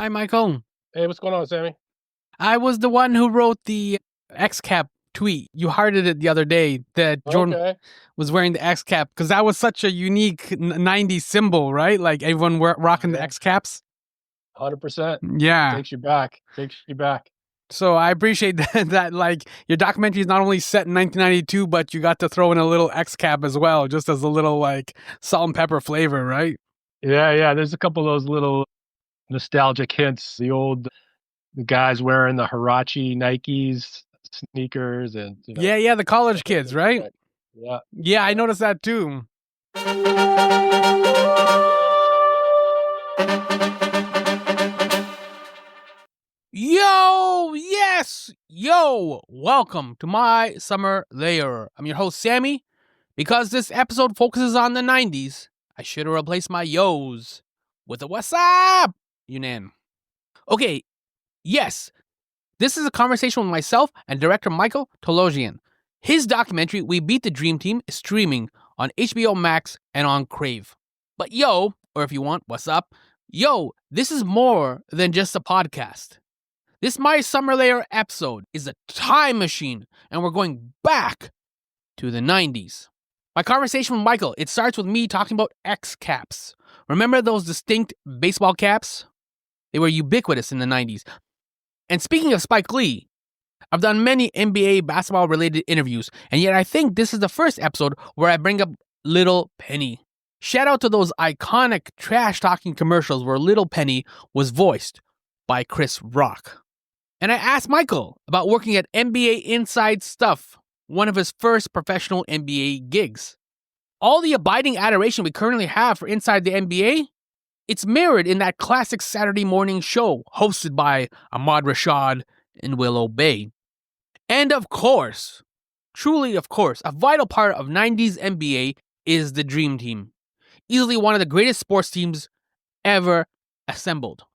Hi, Michael. Hey, what's going on, Sammy? I was the one who wrote the X cap tweet. You hearted it the other day that Jordan Okay. was wearing the X cap because that was such a unique 90s symbol, right? Like everyone rocking the Yeah. X caps. 100%. Yeah. Takes you back. Takes you back. So I appreciate that like your documentary is not only set in 1992, but you got to throw in a little X cap as well, just as a little like salt and pepper flavor, right? Yeah. There's a couple of those little nostalgic hints. The guys wearing the Huarache Nikes sneakers and, Yeah, the college kids, right? Yeah. Yeah, I noticed that too. Yo, welcome to My Summer Lair. I'm your host, Sammy. Because this episode focuses on the 90s, I should have replaced my yo's with a what's up, Younan. Okay, yes, this is a conversation with myself and director Michael Tolajian. His documentary, We Beat the Dream Team, is streaming on HBO Max and on Crave. But yo, or if you want, what's up? Yo, this is more than just a podcast. This My Summer Lair episode is a time machine, and we're going back to the 90s. My conversation with Michael, it starts with me talking about X caps. Remember those distinct baseball caps? They were ubiquitous in the 90s. And speaking of Spike Lee, I've done many NBA basketball-related interviews, and yet I think this is the first episode where I bring up Little Penny. Shout out to those iconic trash-talking commercials where Little Penny was voiced by Chris Rock. And I asked Michael about working at NBA Inside Stuff, one of his first professional NBA gigs. All the abiding adoration we currently have for Inside the NBA, it's mirrored in that classic Saturday morning show hosted by Ahmad Rashad and Willow Bay. And of course, truly of course, a vital part of 90s NBA is the Dream Team. Easily one of the greatest sports teams ever assembled.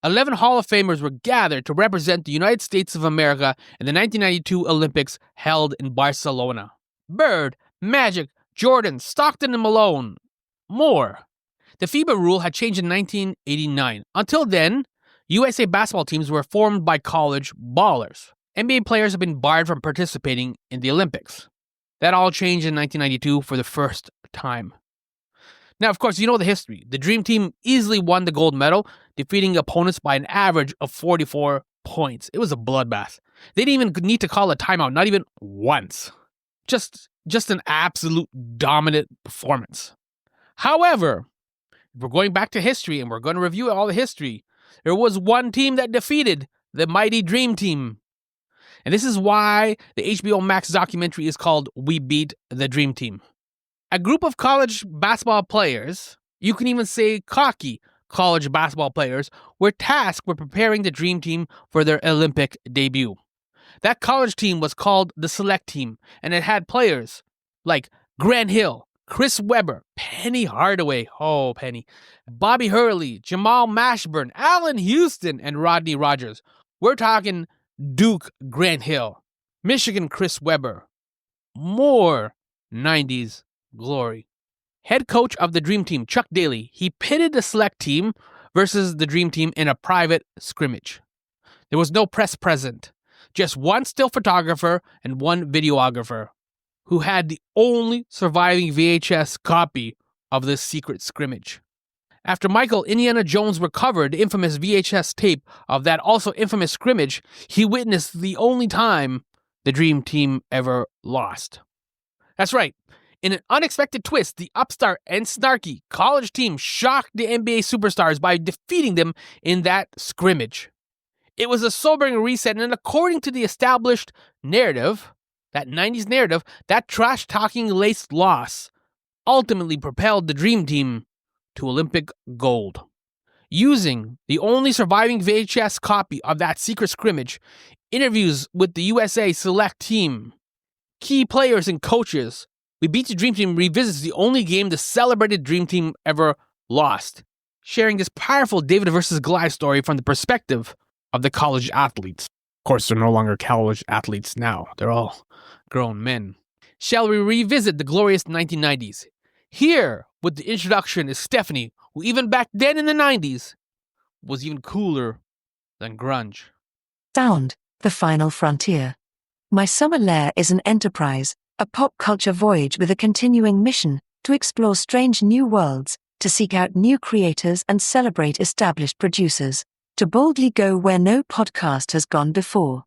11 Hall of Famers were gathered to represent the United States of America in the 1992 Olympics held in Barcelona. Bird, Magic, Jordan, Stockton, and Malone. More. The FIBA rule had changed in 1989. Until then, USA basketball teams were formed by college ballers. NBA players have been barred from participating in the Olympics. That all changed in 1992 for the first time. Now, of course, you know the history. The Dream Team easily won the gold medal, defeating opponents by an average of 44 points. It was a bloodbath. They didn't even need to call a timeout, not even once. Just an absolute dominant performance. However, if we're going back to history and we're going to review all the history, there was one team that defeated the mighty Dream Team. And this is why the HBO Max documentary is called We Beat the Dream Team. A group of college basketball players, you can even say cocky college basketball players, were tasked with preparing the Dream Team for their Olympic debut. That college team was called the Select Team, and it had players like Grant Hill, Chris Webber, Penny Hardaway, Penny, Bobby Hurley, Jamal Mashburn, Allen Houston, and Rodney Rogers. We're talking Duke Grant Hill, Michigan Chris Webber. More 90s glory. Head coach of the Dream Team, Chuck Daly, he pitted the Select Team versus the Dream Team in a private scrimmage. There was no press present, just one still photographer and one videographer who had the only surviving VHS copy of this secret scrimmage. After Michael Indiana Jones recovered the infamous VHS tape of that also infamous scrimmage, he witnessed the only time the Dream Team ever lost. That's right. In an unexpected twist, the upstart and snarky college team shocked the NBA superstars by defeating them in that scrimmage. It was a sobering reset, and according to the established narrative, that 90s narrative, that trash-talking laced loss ultimately propelled the Dream Team to Olympic gold. Using the only surviving VHS copy of that secret scrimmage, interviews with the USA Select Team, key players and coaches, We Beat the Dream Team revisits the only game the celebrated Dream Team ever lost, sharing this powerful David versus Goliath story from the perspective of the college athletes. Of course, they're no longer college athletes now. They're all grown men. Shall we revisit the glorious 1990s? Here, with the introduction, is Stephanie, who even back then in the 90s was even cooler than grunge. Sound, the final frontier. My Summer Lair is an enterprise, a pop culture voyage with a continuing mission to explore strange new worlds, to seek out new creators and celebrate established producers, to boldly go where no podcast has gone before.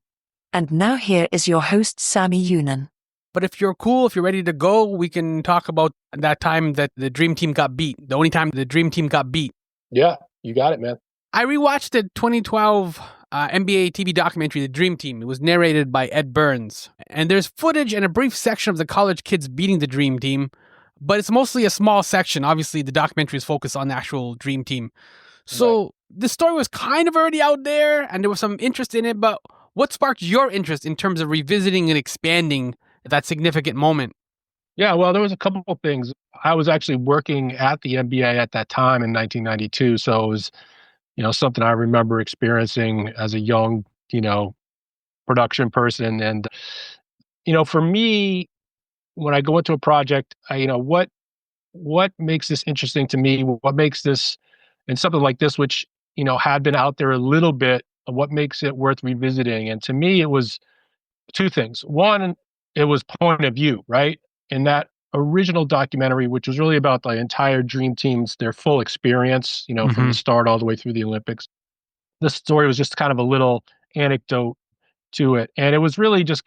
And now here is your host, Sammy Younan. But if you're cool, if you're ready to go, we can talk about that time that the Dream Team got beat. The only time the Dream Team got beat. Yeah, you got it, man. I rewatched the 2012 NBA TV documentary, The Dream Team. It was narrated by Ed Burns. And there's footage and a brief section of the college kids beating the Dream Team, but it's mostly a small section. Obviously, the documentary is focused on the actual Dream Team. So the story was kind of already out there, and there was some interest in it, but what sparked your interest in terms of revisiting and expanding that significant moment? Yeah, well, there was a couple of things. I was actually working at the NBA at that time in 1992, so it was, something I remember experiencing as a young, production person. And, for me, when I go into a project, what makes this interesting to me? What makes this, and something like this, which, had been out there a little bit, what makes it worth revisiting? And to me, it was two things. One, it was point of view, right? In that original documentary, which was really about the entire Dream Team's, their full experience, from the start all the way through the Olympics. This story was just kind of a little anecdote to it. And it was really just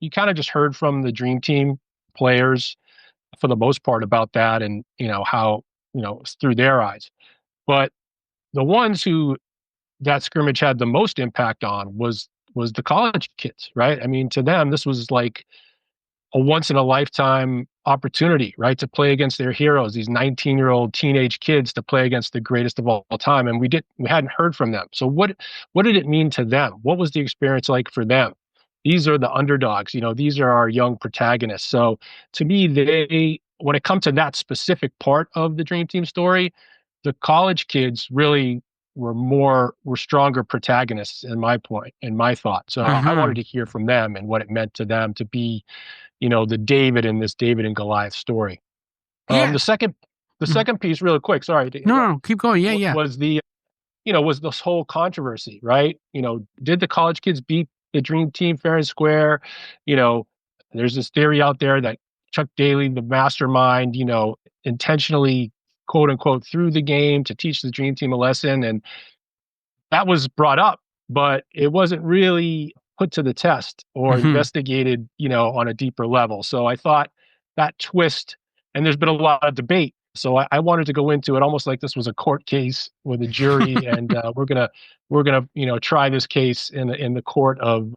you kind of just heard from the Dream Team players for the most part about that and, how, it's through their eyes. But the ones who that scrimmage had the most impact on was the college kids, right? I mean, to them, this was like a once in a lifetime opportunity, right? To play against their heroes, these 19-year-old teenage kids to play against the greatest of all time. And we hadn't heard from them. So what did it mean to them? What was the experience like for them? These are the underdogs, these are our young protagonists. So to me, when it comes to that specific part of the Dream Team story, the college kids really were stronger protagonists in my thought. So I wanted to hear from them and what it meant to them to be, the David in this David and Goliath story. Yeah. The second piece, really quick, sorry. No, keep going. Yeah. Was was this whole controversy, right? Did the college kids beat the Dream Team fair and square? There's this theory out there that Chuck Daly, the mastermind, intentionally, quote unquote, threw the game to teach the Dream Team a lesson. And that was brought up, but it wasn't really put to the test or investigated, on a deeper level. So I thought that twist, and there's been a lot of debate. So I wanted to go into it almost like this was a court case with a jury, and we're gonna try this case in the court of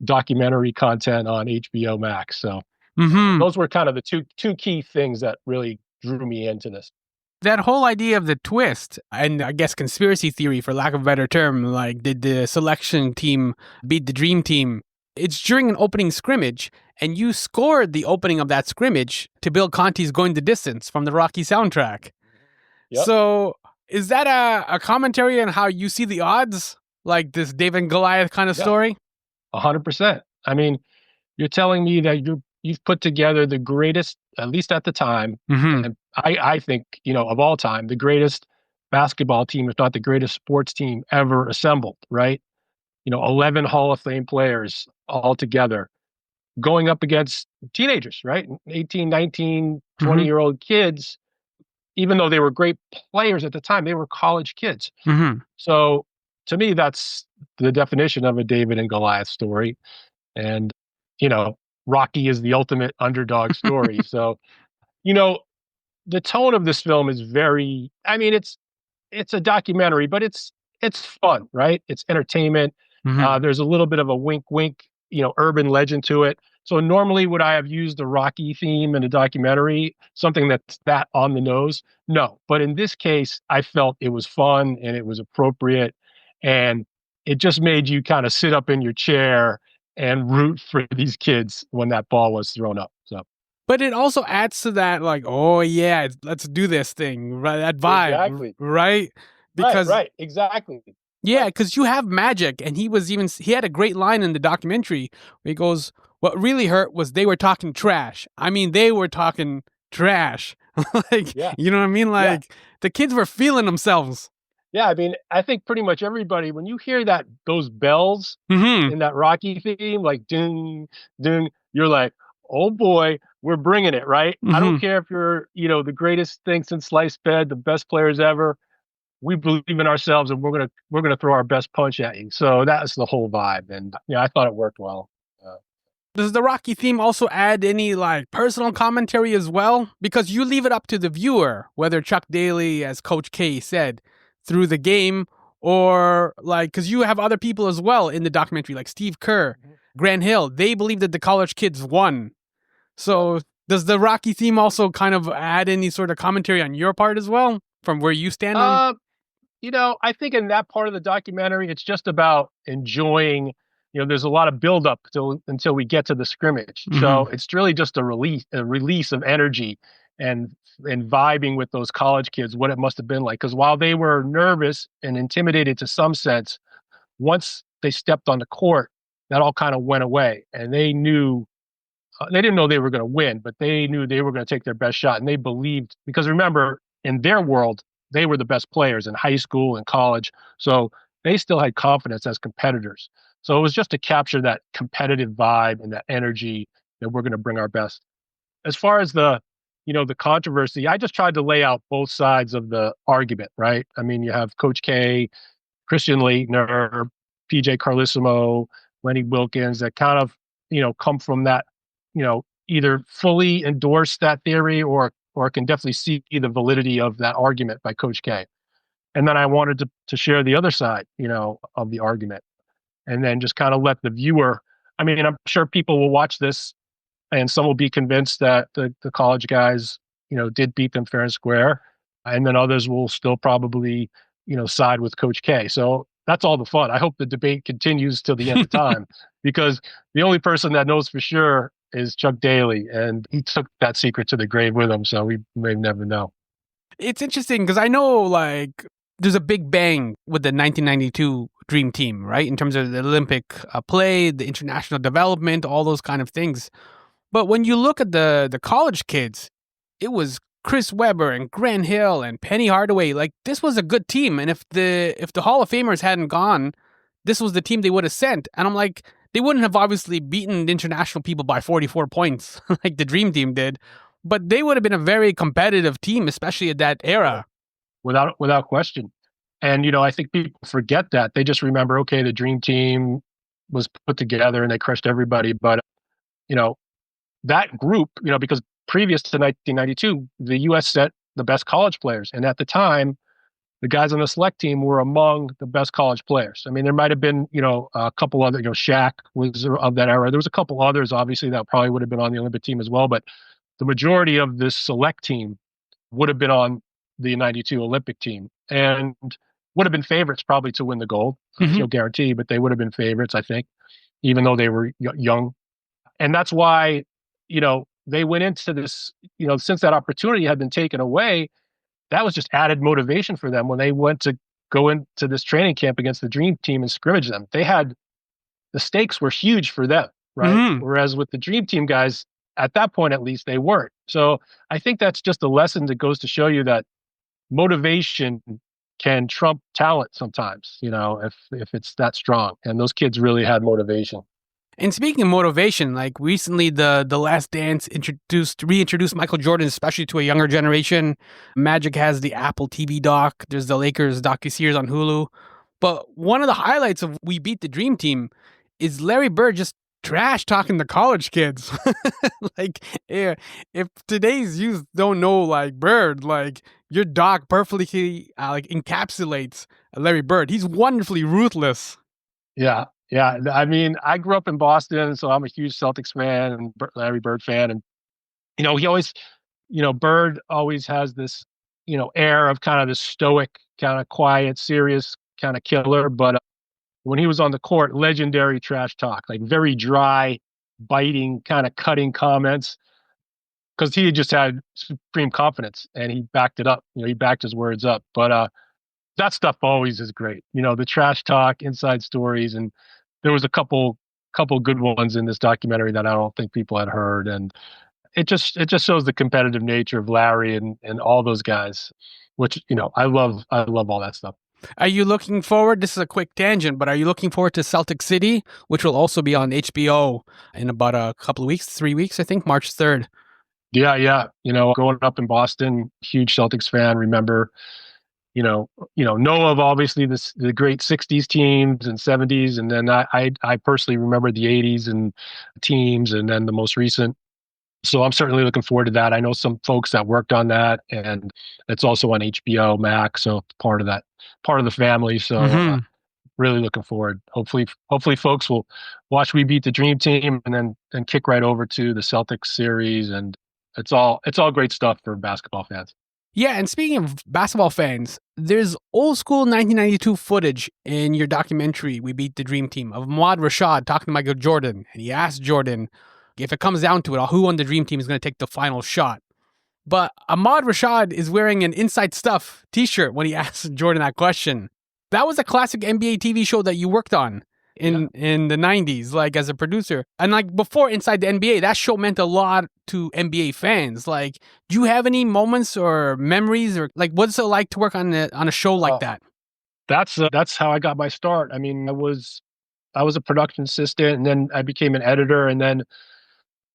documentary content on HBO Max. So those were kind of the two key things that really drew me into this. That whole idea of the twist and I guess conspiracy theory, for lack of a better term, like did the selection team beat the Dream Team? It's during an opening scrimmage, and you scored the opening of that scrimmage to Bill Conti's Going the Distance from the Rocky soundtrack. Yep. So is that a commentary on how you see the odds? Like this David and Goliath kind of story? 100%. I mean, you're telling me that you've put together the greatest, at least at the time, and I think, of all time, the greatest basketball team, if not the greatest sports team ever assembled, right? 11 Hall of Fame players all together going up against teenagers, right? 18, 19, 20-year-old kids, even though they were great players at the time, they were college kids. So to me, that's the definition of a David and Goliath story. And, Rocky is the ultimate underdog story. So, the tone of this film is very, I mean, it's a documentary, but it's fun, right? It's entertainment. There's a little bit of a wink, wink, urban legend to it. So normally would I have used the Rocky theme in a documentary, something that's that on the nose? No. But in this case, I felt it was fun and it was appropriate. And it just made you kind of sit up in your chair and root for these kids when that ball was thrown up. So, but it also adds to that, like, oh yeah, let's do this thing, right? That vibe, exactly. Right? Because right, exactly. Yeah, because you have magic, and he had a great line in the documentary where he goes, "What really hurt was they were talking trash. I mean, they were talking trash, like, you know what I mean? Like the kids were feeling themselves." Yeah, I mean, I think pretty much everybody, when you hear those bells Mm-hmm. in that Rocky theme, like ding, ding, you're like, oh boy, we're bringing it, right? I don't Mm-hmm. care if you're, the greatest thing since sliced bread, the best players ever. We believe in ourselves, and we're gonna throw our best punch at you. So that's the whole vibe, and yeah, I thought it worked well. Uh, Does the Rocky theme also add any like personal commentary as well? Because you leave it up to the viewer whether Chuck Daly, as Coach K said, through the game, or like because you have other people as well in the documentary, like Steve Kerr, Grant Hill. They believe that the college kids won. yeah. So does the Rocky theme also kind of add any sort of commentary on your part as well, from where you stand on? Uh, I think in that part of the documentary, it's just about enjoying. There's a lot of buildup until we get to the scrimmage. Mm-hmm. So it's really just a release of energy and vibing with those college kids, what it must have been like. Because while they were nervous and intimidated to some sense, once they stepped on the court, that all kind of went away, and they didn't know they were going to win, but they knew they were going to take their best shot, and they believed because remember, in their world, they were the best players in high school and college, so they still had confidence as competitors. So it was just to capture that competitive vibe and that energy that we're going to bring our best. As far as the controversy, I just tried to lay out both sides of the argument, right? I mean, you have Coach K, Christian Leitner, PJ Carlissimo, Lenny Wilkins that kind of, come from that, either fully endorse that theory or can definitely see the validity of that argument by Coach K. And then I wanted to share the other side, of the argument. And then just kind of let the viewer, I mean, I'm sure people will watch this and some will be convinced that the college guys, did beat them fair and square, and then others will still probably, side with Coach K. So that's all the fun. I hope the debate continues till the end of time because the only person that knows for sure is Chuck Daly, and he took that secret to the grave with him. So we may never know. It's interesting because I know like there's a big bang with the 1992 Dream Team, right? In terms of the Olympic play, the international development, all those kind of things. But when you look at the college kids, it was Chris Webber and Grant Hill and Penny Hardaway. Like this was a good team, and if the Hall of Famers hadn't gone, this was the team they would have sent. And I'm like, they wouldn't have obviously beaten the international people by 44 points like the Dream Team did, but they would have been a very competitive team, especially at that era. Without question. And I think people forget that. They just remember, okay, the dream team was put together and they crushed everybody. But you know, that group, because previous to 1992, the US sent the best college players. And at the time, the guys on the select team were among the best college players. I mean, there might have been, a couple other, Shaq was of that era. There was a couple others, obviously, that probably would have been on the Olympic team as well. But the majority of this select team would have been on the 92 Olympic team and would have been favorites probably to win the gold. Mhm. No guarantee, but they would have been favorites, I think, even though they were young. And that's why, they went into this, since that opportunity had been taken away, that was just added motivation for them when they went to go into this training camp against the dream team and scrimmage them. The stakes were huge for them, right? Mhm. Whereas with the dream team guys, at that point at least, they weren't. So I think that's just a lesson that goes to show you that motivation can trump talent sometimes, if it's that strong. And those kids really had motivation. And speaking of motivation, like recently the Last Dance reintroduced Michael Jordan, especially to a younger generation. Magic has the Apple TV doc. There's the Lakers docuseries on Hulu. But one of the highlights of We Beat the Dream Team is Larry Bird just trash talking to college kids. Like, yeah, if today's youth don't know like Bird, like your doc perfectly like encapsulates Larry Bird. He's wonderfully ruthless. Yeah. Yeah. I mean, I grew up in Boston, so I'm a huge Celtics fan and Larry Bird fan. And, he always, Bird always has this, air of kind of this stoic, kind of quiet, serious kind of killer. But when he was on the court, legendary trash talk, like very dry, biting, kind of cutting comments, because he just had supreme confidence and he backed it up. He backed his words up. But that stuff always is great. The trash talk, inside stories, and there was a couple good ones in this documentary that I don't think people had heard, and it just shows the competitive nature of Larry and all those guys, which I love all that stuff. Are you looking forward? This is a quick tangent, but are you looking forward to Celtic City, which will also be on HBO in about a couple of weeks, 3 weeks, I think, March 3rd? Yeah. Growing up in Boston, huge Celtics fan. Remember, know of obviously the great '60s teams and '70s, and then I personally remember the '80s and teams, and then the most recent. So I'm certainly looking forward to that. I know some folks that worked on that, and it's also on HBO Max, so part of the family. So Mm-hmm. really looking forward. Hopefully, folks will watch We Beat the Dream Team, and then kick right over to the Celtics series, and it's all great stuff for basketball fans. Yeah, and speaking of basketball fans, there's old school 1992 footage in your documentary, We Beat the Dream Team, of Ahmad Rashad talking to Michael Jordan. And he asked Jordan, if it comes down to it, who on the Dream Team is going to take the final shot? But Ahmad Rashad is wearing an Inside Stuff t-shirt when he asked Jordan that question. That was a classic NBA TV show that you worked on in the 90s, like as a producer. And like before Inside the NBA, that show meant a lot to NBA fans. Like, do you have any moments or memories, or like what's it like to work on a show like that? That's how I got my start. I mean, I was a production assistant, and then I became an editor, and then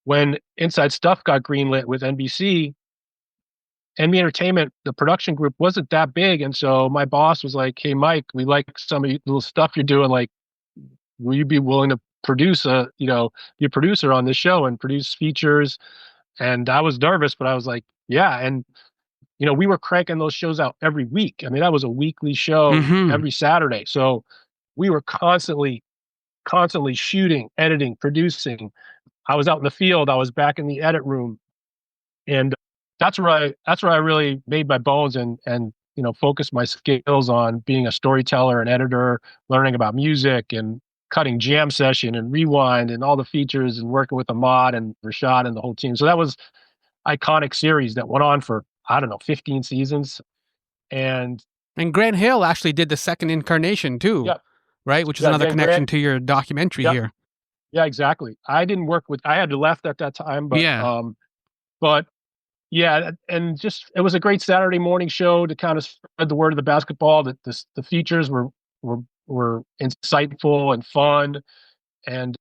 when Inside Stuff got greenlit with NBC, NB Entertainment, the production group wasn't that big, and so my boss was like, "Hey, Mike, we like some of the little stuff you're doing. Like, will you be willing to be a producer on this show and produce features?" And I was nervous, but I was like, "Yeah." And we were cranking those shows out every week. I mean, that was a weekly show Mm-hmm. every Saturday, so we were constantly shooting, editing, producing. I was out in the field. I was back in the edit room, and that's where I really made my bones and focused my skills on being a storyteller and editor, learning about music and cutting jam session and rewind and all the features and working with Ahmad and Rashad and the whole team. So that was iconic series that went on for, I don't know, 15 seasons. And And Grant Hill actually did the second incarnation too, yeah, right? Which is yeah, another Dan connection Grant. to your documentary Yep. here. Yeah, exactly. I had left at that time, but Yeah. but yeah, and just it was a great Saturday morning show to kind of spread the word of the basketball. That the features were were insightful and fun, and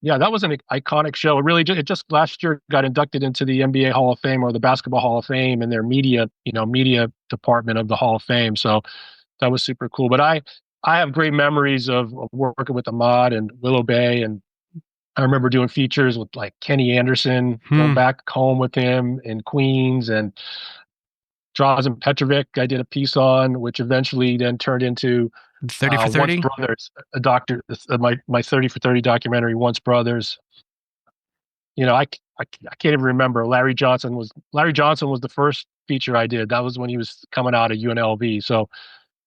yeah, that was an iconic show. It just last year got inducted into the NBA Hall of Fame or the Basketball Hall of Fame and their media department of the Hall of Fame. So that was super cool. But I have great memories of working with Ahmad and Willow Bay, and I remember doing features with like Kenny Anderson, going back home with him in Queens, and Drazen Petrovic. I did a piece on, which eventually then turned into 30 for Once 30? Brothers, my 30 for 30 documentary, Once Brothers. I can't even remember. Larry Johnson was the first feature I did. That was when he was coming out of UNLV. So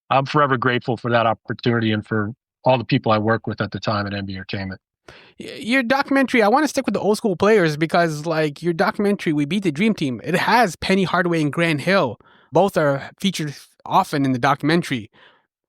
I'm forever grateful for that opportunity and for all the people I worked with at the time at NB Entertainment. Your documentary, I want to stick with the old school players because, like, your documentary, We Beat the Dream Team, it has Penny Hardaway and Grant Hill. Both are featured often in the documentary.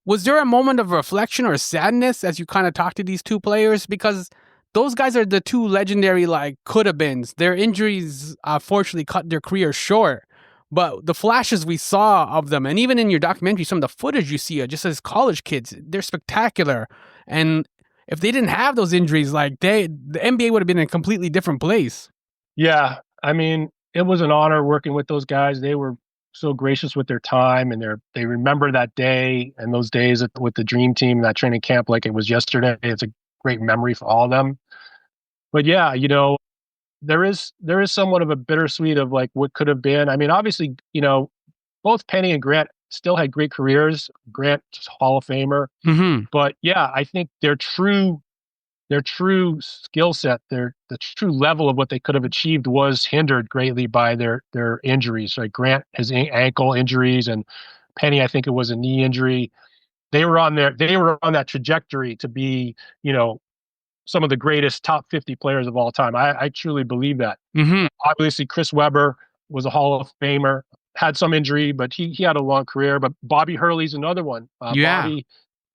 Was there a moment of reflection or sadness as you kind of talked to these two players? Because those guys are the two legendary, like, could-have-beens. Their injuries, fortunately, cut their careers short. But the flashes we saw of them, and even in your documentary, some of the footage you see just as college kids, they're spectacular. And if they didn't have those injuries, like the NBA would have been in a completely different place. Yeah, I mean, it was an honor working with those guys. They were so gracious with their time, and they remember that day and those days with the dream team, that training camp, like it was yesterday. It's a great memory for all of them. But yeah, there is somewhat of a bittersweet of like what could have been. I mean, obviously, both Penny and Grant still had great careers. Grant, Hall of Famer. Mm-hmm. But yeah, I think their true skill set, the true level of what they could have achieved was hindered greatly by their injuries. Like Grant has ankle injuries, and Penny, I think it was a knee injury. They were on that trajectory to be, some of the greatest top 50 players of all time. I truly believe that. Mm-hmm. Obviously, Chris Webber was a Hall of Famer, had some injury, but he had a long career. But Bobby Hurley's another one. Yeah. Bobby,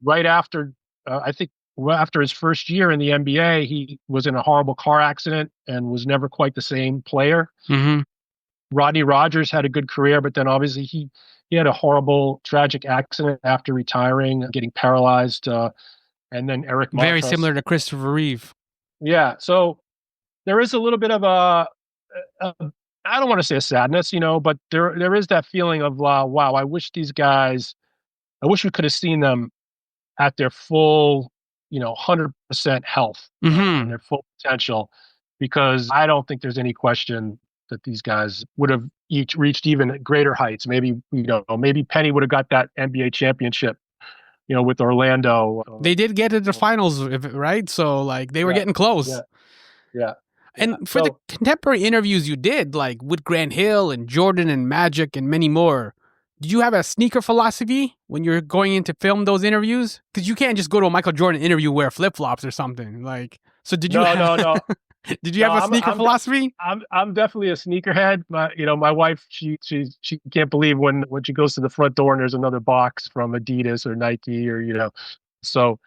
right after, I think, after his first year in the NBA, he was in a horrible car accident and was never quite the same player. Mm-hmm. Rodney Rogers had a good career, but then obviously He had a horrible, tragic accident after retiring, getting paralyzed. And then Eric Very Montross. similar to Christopher Reeve. Yeah. So there is a little bit of a I don't want to say a sadness, but there is that feeling of wow, I wish we could have seen them at their full, 100% health and their full potential, because I don't think there's any question that these guys would have each reached even greater heights. Maybe, maybe Penny would have got that NBA championship, with Orlando. They did get to the finals, right? So like they were getting close. Yeah. And for the contemporary interviews you did, like with Grant Hill and Jordan and Magic and many more, did you have a sneaker philosophy when you're going in to film those interviews? Because you can't just go to a Michael Jordan interview wear flip flops or something. Like, so did you? No. Did you have a sneaker philosophy? I'm definitely a sneakerhead. My wife, she can't believe when she goes to the front door and there's another box from Adidas or Nike or. So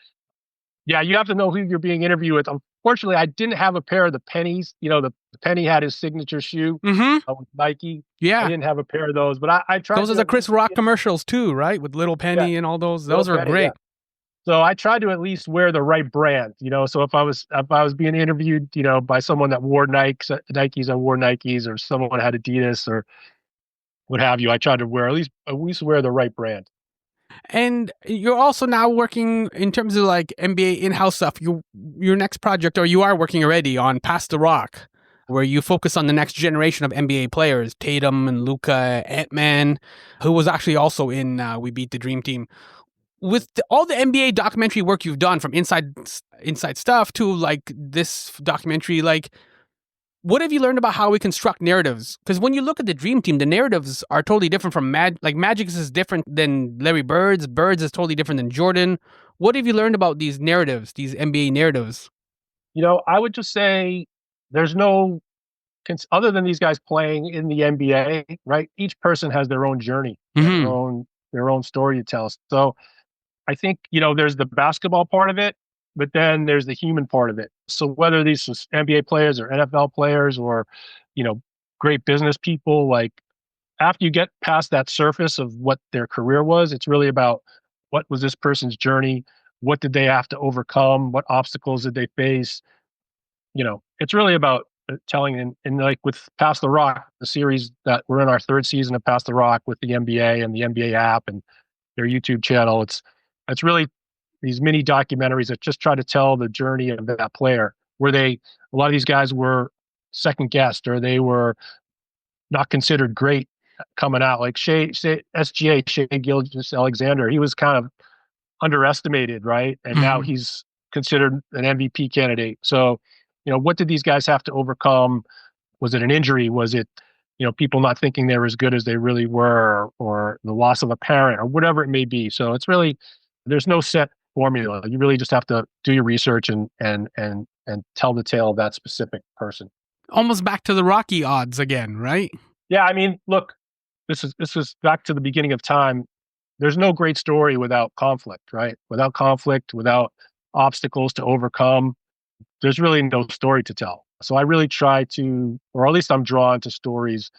yeah, you have to know who you're being interviewed with. Unfortunately, I didn't have a pair of the Pennies. The Penny had his signature shoe with Nike. Yeah. I didn't have a pair of those, but I tried. Those are the Chris Rock commercials too, right? With Little Penny and all those. Those were great. Yeah. So I tried to at least wear the right brand, So if I was being interviewed, by someone that wore Nikes, I wore Nikes, or someone had Adidas or what have you, I tried to wear at least wear the right brand. And you're also now working in terms of like NBA in-house stuff. Your next project, or you are working already on Pass the Rock, where you focus on the next generation of NBA players, Tatum and Luka, Ant-Man, who was actually also in We Beat the Dream Team. With all the NBA documentary work you've done, from inside stuff to like this documentary, like what have you learned about how we construct narratives? Because when you look at the Dream Team, the narratives are totally different from Magic is different than Larry Bird's. Bird's is totally different than Jordan. What have you learned about these narratives, these NBA narratives? I would just say there's no, other than these guys playing in the NBA, right? Each person has their own journey, their own story to tell. So I think, there's the basketball part of it, but then there's the human part of it. So whether these are NBA players or NFL players or, great business people, like after you get past that surface of what their career was, it's really about what was this person's journey? What did they have to overcome? What obstacles did they face? It's really about telling, and like with Pass the Rock, the series that we're in our third season of Pass the Rock with the NBA and the NBA app and their YouTube channel. It's really these mini documentaries that just try to tell the journey of that player, where a lot of these guys were second guessed, or they were not considered great coming out. Like Shea Gilgeous-Alexander, he was kind of underestimated, right? And now he's considered an MVP candidate. So, what did these guys have to overcome? Was it an injury? Was it, people not thinking they were as good as they really were, or the loss of a parent, or whatever it may be? So it's really, there's no set formula. You really just have to do your research and tell the tale of that specific person. Almost back to the Rocky odds again, right? Yeah, I mean, look, this is back to the beginning of time. There's no great story without conflict, right? Without conflict, without obstacles to overcome, there's really no story to tell. So I really try to, or at least I'm drawn to stories.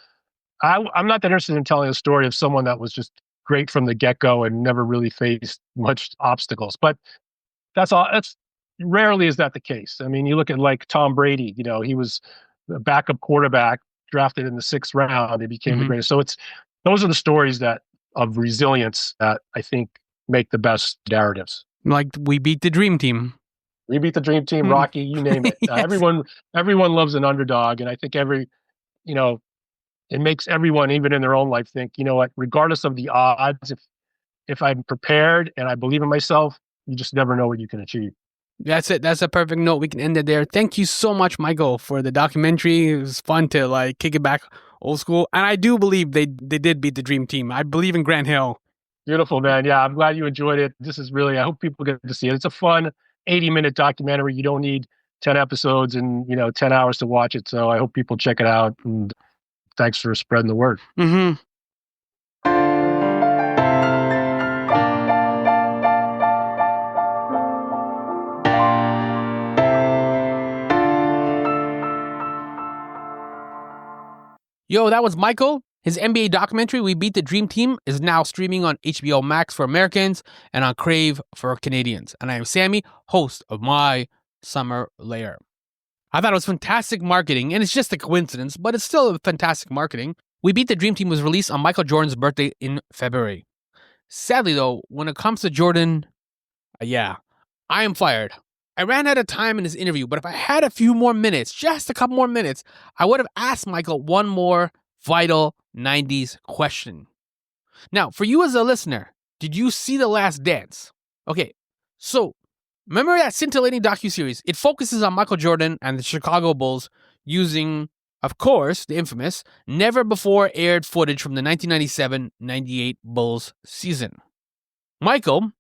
I'm not that interested in telling a story of someone that was just great from the get-go and never really faced much obstacles. But that's all. That's rarely is that the case. I mean, you look at like Tom Brady, he was a backup quarterback drafted in the 6th round. He became the greatest. So those are the stories of resilience that I think make the best narratives. Like We Beat the Dream Team. We Beat the Dream Team, Rocky, you name it. Yes. Everyone loves an underdog. And I think it makes everyone, even in their own life, think, what, regardless of the odds, if I'm prepared and I believe in myself, you just never know what you can achieve. That's it. That's a perfect note. We can end it there. Thank you so much, Michael, for the documentary. It was fun to like kick it back old school. And I do believe they did beat the Dream Team. I believe in Grant Hill. Beautiful, man. Yeah, I'm glad you enjoyed it. This is really, I hope people get to see it. It's a fun 80-minute documentary. You don't need 10 episodes and, 10 hours to watch it. So I hope people check it out. And thanks for spreading the word. Yo, that was Michael. His NBA documentary, We Beat the Dream Team, is now streaming on HBO Max for Americans and on Crave for Canadians. And I am Sammy, host of My Summer Lair. I thought it was fantastic marketing, and it's just a coincidence, but it's still fantastic marketing. We Beat the Dream Team was released on Michael Jordan's birthday in February. Sadly, though, when it comes to Jordan, I am fired. I ran out of time in this interview, but if I had a few more minutes, just a couple more minutes, I would have asked Michael one more vital 90s question. Now, for you as a listener, did you see The Last Dance? Okay, so remember that scintillating docuseries? It focuses on Michael Jordan and the Chicago Bulls using, of course, the infamous, never-before-aired footage from the 1997-98 Bulls season. Michael,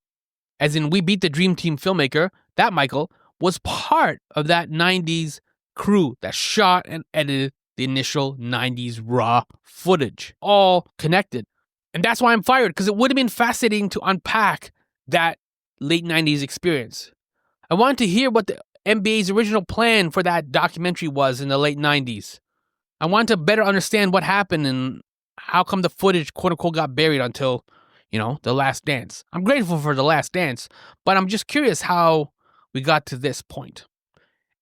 as in We Beat the Dream Team filmmaker, that Michael was part of that 90s crew that shot and edited the initial 90s raw footage, all connected. And that's why I'm fired, because it would have been fascinating to unpack that late 90s experience. I wanted to hear what the NBA's original plan for that documentary was in the late 90s. I wanted to better understand what happened and how come the footage, quote unquote, got buried until, The Last Dance. I'm grateful for The Last Dance, but I'm just curious how we got to this point.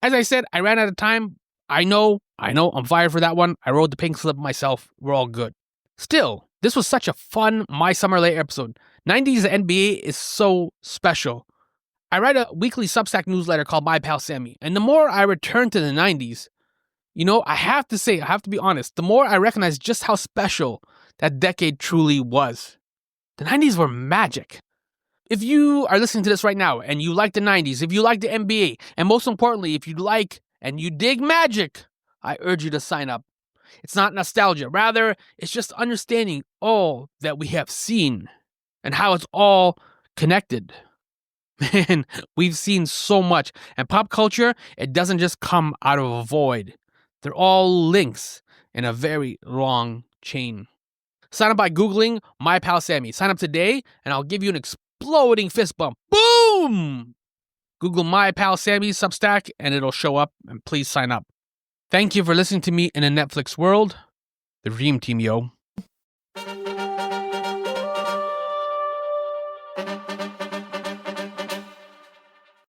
As I said, I ran out of time. I know, I'm fired for that one. I wrote the pink slip myself. We're all good. Still, this was such a fun My Summer Lair episode. 90s NBA is so special. I write a weekly Substack newsletter called My Pal Sammy, and the more I return to the 90s, I have to be honest, the more I recognize just how special that decade truly was. The 90s were magic. If you are listening to this right now and you like the 90s, if you like the NBA, and most importantly, if you like and you dig magic, I urge you to sign up. It's not nostalgia. Rather, it's just understanding all that we have seen and how it's all connected. Man, we've seen so much. And pop culture, it doesn't just come out of a void. They're all links in a very long chain. Sign up by Googling My Pal Sammy. Sign up today, and I'll give you an exploding fist bump. Boom! Google My Pal Sammy Substack, and it'll show up, and please sign up. Thank you for listening to me in a Netflix world. The Dream Team, yo.